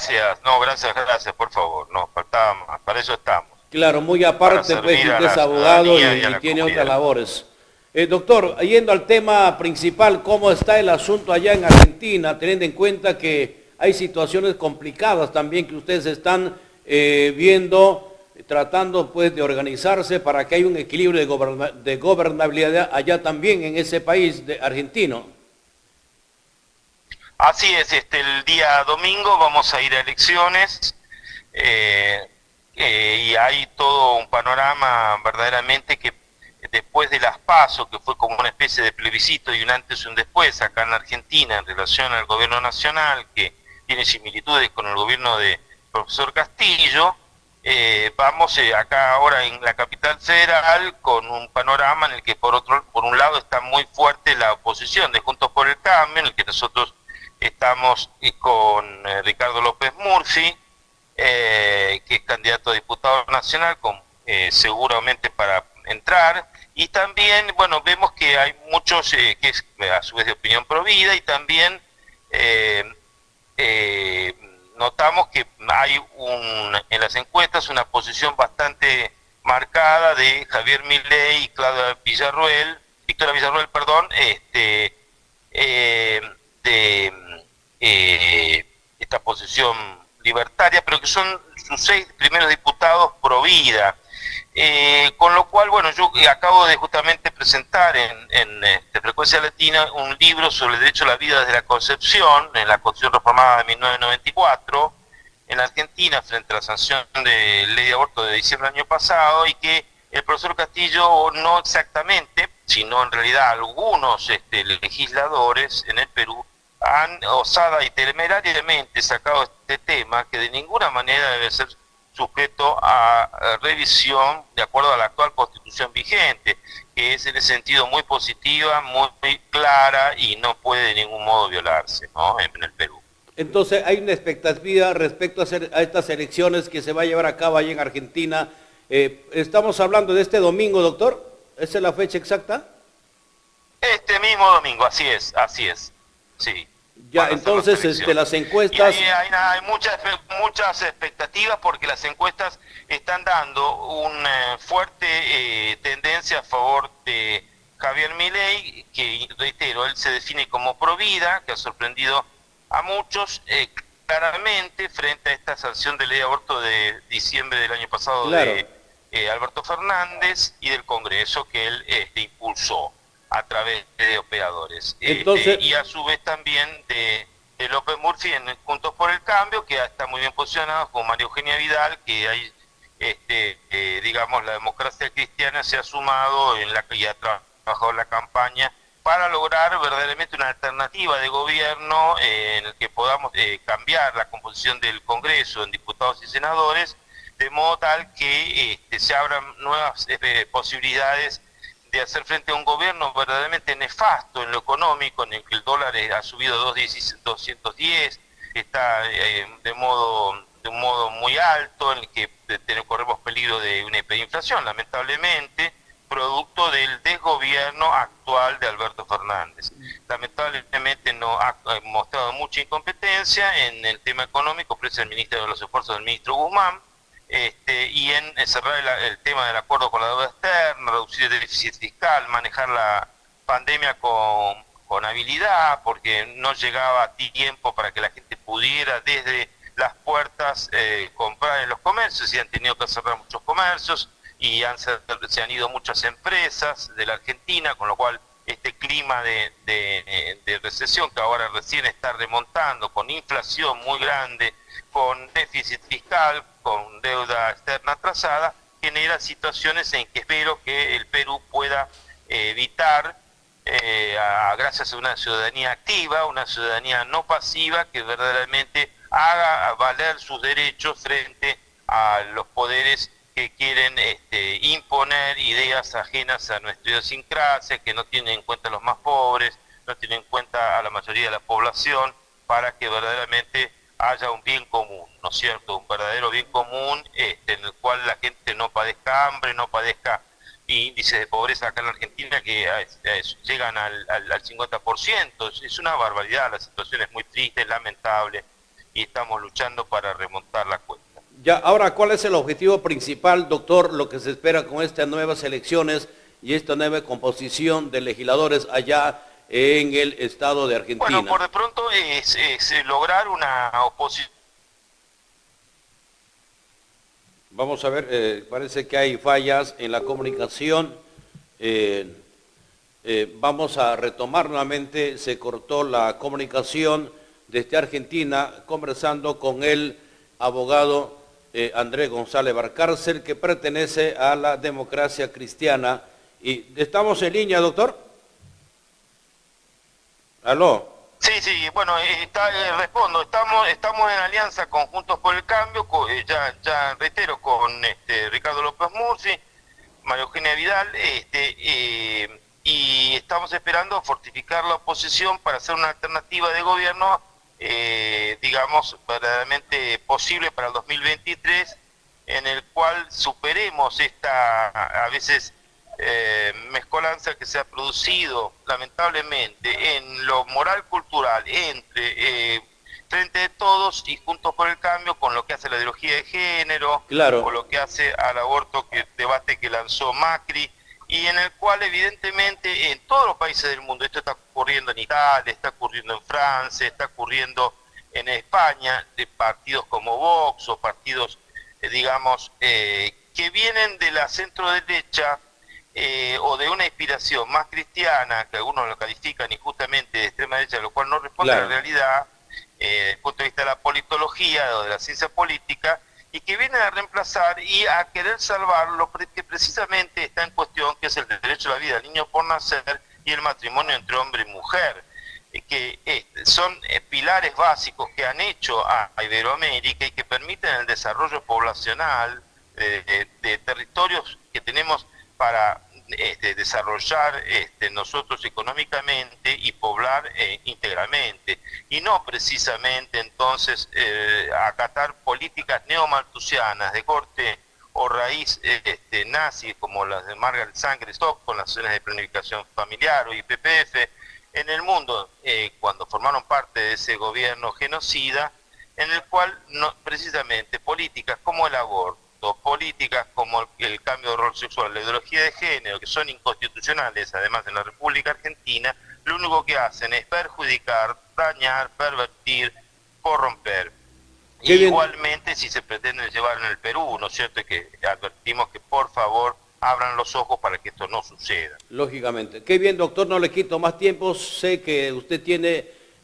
gracias. No, gracias, gracias, por favor. No, faltaba más. Para eso estamos. Claro, muy Para aparte, pues, que servir a usted es la abogado ciudadanía y a y la tiene otras comunidad. labores. Doctor, yendo al tema principal, ¿cómo está el asunto allá en Argentina, teniendo en cuenta que hay situaciones complicadas también que ustedes están viendo, tratando pues de organizarse para que haya un equilibrio de gobernabilidad allá también en ese país argentino? Así es, el día domingo vamos a ir a elecciones eh, y hay todo un panorama verdaderamente que después de las PASO, que fue como una especie de plebiscito y un antes y un después acá en Argentina en relación al gobierno nacional, que tiene similitudes con el gobierno de profesor Castillo, vamos acá ahora en la capital federal con un panorama en el que por un lado está muy fuerte la oposición de Juntos por el Cambio, en el que nosotros estamos con Ricardo López Murphy, que es candidato a diputado nacional, seguramente para entrar, y también, bueno, vemos que hay muchos que es a su vez de opinión provida, y también eh, notamos que hay en las encuestas una posición bastante marcada de Javier Milei y Victoria Villarruel, perdón, de esta posición libertaria, pero que son sus 6 primeros diputados pro vida. Con lo cual, bueno, yo acabo de justamente presentar en Frecuencia Latina un libro sobre el derecho a la vida desde la concepción, en la Constitución reformada de 1994, en Argentina, frente a la sanción de ley de aborto de diciembre del año pasado, y que el profesor Castillo, no exactamente, sino en realidad algunos legisladores en el Perú, han osada y temerariamente sacado este tema, que de ninguna manera debe ser sujeto a revisión de acuerdo a la actual constitución vigente, que es en ese sentido muy positiva, muy clara y no puede de ningún modo violarse, ¿no?, en el Perú. Entonces, hay una expectativa respecto a estas elecciones que se va a llevar a cabo allá en Argentina. Estamos hablando de este domingo, doctor. ¿Esa es la fecha exacta? Este mismo domingo, así es, sí. Ya, entonces las Y encuestas... hay muchas expectativas porque las encuestas están dando una fuerte tendencia a favor de Javier Milei, que reitero, él se define como pro vida, que ha sorprendido a muchos claramente frente a esta sanción de ley de aborto de diciembre del año pasado, Claro. de Alberto Fernández, y del Congreso que él impulsó a través de operadores. Entonces, Y a su vez también de López Murphy en Juntos por el Cambio, que está muy bien posicionado, con María Eugenia Vidal, que hay, digamos, la democracia cristiana se ha sumado y ha trabajado en la campaña para lograr verdaderamente una alternativa de gobierno en el que podamos cambiar la composición del Congreso en diputados y senadores, de modo tal que se abran nuevas posibilidades de hacer frente a un gobierno verdaderamente nefasto en lo económico, en el que el dólar ha subido 210, está de un modo muy alto, en el que corremos peligro de una hiperinflación, lamentablemente, producto del desgobierno actual de Alberto Fernández. Lamentablemente no ha mostrado mucha incompetencia en el tema económico, presa el Ministerio de los Esfuerzos del ministro Guzmán, y en cerrar el tema del acuerdo con la deuda externa, reducir el déficit fiscal, manejar la pandemia con habilidad, porque no llegaba a tiempo para que la gente pudiera desde las puertas comprar en los comercios, y han tenido que cerrar muchos comercios, y se han ido muchas empresas de la Argentina, con lo cual este clima de recesión que ahora recién está remontando, con inflación muy grande, con déficit fiscal, con deuda externa atrasada, genera situaciones en que espero que el Perú pueda evitar, gracias a una ciudadanía activa, una ciudadanía no pasiva, que verdaderamente haga valer sus derechos frente a los poderes que quieren imponer ideas ajenas a nuestra idiosincrasia, que no tienen en cuenta a los más pobres, no tienen en cuenta a la mayoría de la población, para que verdaderamente haya un bien común, ¿no es cierto? Un verdadero bien común en el cual la gente no padezca hambre, no padezca índices de pobreza acá en la Argentina que llegan al 50%. Es una barbaridad, la situación es muy triste, es lamentable. y estamos luchando para remontar la cuenta. Ya, ahora, ¿cuál es el objetivo principal, doctor, lo que se espera con estas nuevas elecciones y esta nueva composición de legisladores allá en el estado de Argentina? Bueno, por de pronto es lograr una oposición. Vamos a ver, parece que hay fallas en la comunicación. Vamos a retomar nuevamente, se cortó la comunicación desde Argentina, conversando con el abogado Andrés González Valcárcel, que pertenece a la Democracia Cristiana. Y ¿estamos en línea, doctor? ¿Aló? Sí, bueno, respondo, estamos en alianza con Juntos por el Cambio, ya reitero, con Ricardo López Murphy, María Eugenia Vidal, y estamos esperando fortificar la oposición para hacer una alternativa de gobierno, digamos, verdaderamente posible para el 2023, en el cual superemos esta, a veces, mezcolanza que se ha producido lamentablemente en lo moral cultural entre Frente de Todos y Juntos por el Cambio, con lo que hace la ideología de género, claro, o lo que hace al aborto, debate que lanzó Macri, y en el cual evidentemente en todos los países del mundo, esto está ocurriendo en Italia, está ocurriendo en Francia, está ocurriendo en España, de partidos como Vox o partidos, digamos, que vienen de la centro derecha, o de una inspiración más cristiana, que algunos lo califican injustamente de extrema derecha, lo cual no responde a la realidad, desde el punto de vista de la politología o de la ciencia política, y que vienen a reemplazar y a querer salvar lo que precisamente está en cuestión, que es el derecho a la vida del niño por nacer y el matrimonio entre hombre y mujer, que son pilares básicos que han hecho a Iberoamérica y que permiten el desarrollo poblacional de territorios que tenemos para desarrollar nosotros económicamente y poblar íntegramente, y no precisamente entonces acatar políticas neomalthusianas de corte o raíz nazi, como las de Margaret Sanger Stock con las acciones de planificación familiar o IPPF en el mundo, cuando formaron parte de ese gobierno genocida, en el cual precisamente políticas como el aborto, políticas como el cambio de rol sexual, la ideología de género, que son inconstitucionales, además en la República Argentina, lo único que hacen es perjudicar, dañar, pervertir, corromper. Igualmente si se pretende llevar en el Perú, ¿no es cierto? Que advertimos que por favor abran los ojos para que esto no suceda. Lógicamente. Qué bien, doctor, no le quito más tiempo. Sé que usted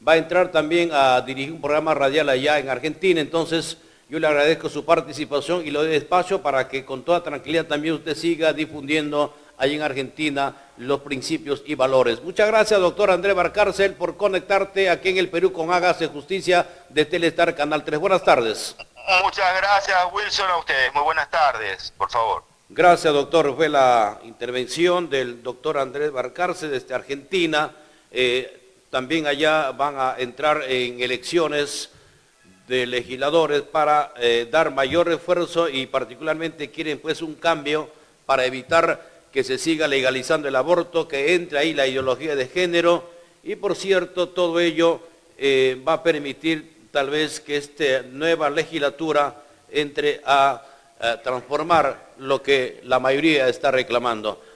va a entrar también a dirigir un programa radial allá en Argentina, entonces yo le agradezco su participación y le doy espacio para que con toda tranquilidad también usted siga difundiendo allí en Argentina los principios y valores. Muchas gracias, doctor Andrés Valcárcel, por conectarte aquí en el Perú con Hágase Justicia de Telestar Canal 3. Buenas tardes. Muchas gracias, Wilson, a ustedes. Muy buenas tardes, por favor. Gracias, doctor. Fue la intervención del doctor Andrés Valcárcel desde Argentina. También allá van a entrar en elecciones de legisladores para dar mayor refuerzo y particularmente quieren pues un cambio para evitar que se siga legalizando el aborto, que entre ahí la ideología de género y por cierto todo ello va a permitir tal vez que esta nueva legislatura entre a transformar lo que la mayoría está reclamando.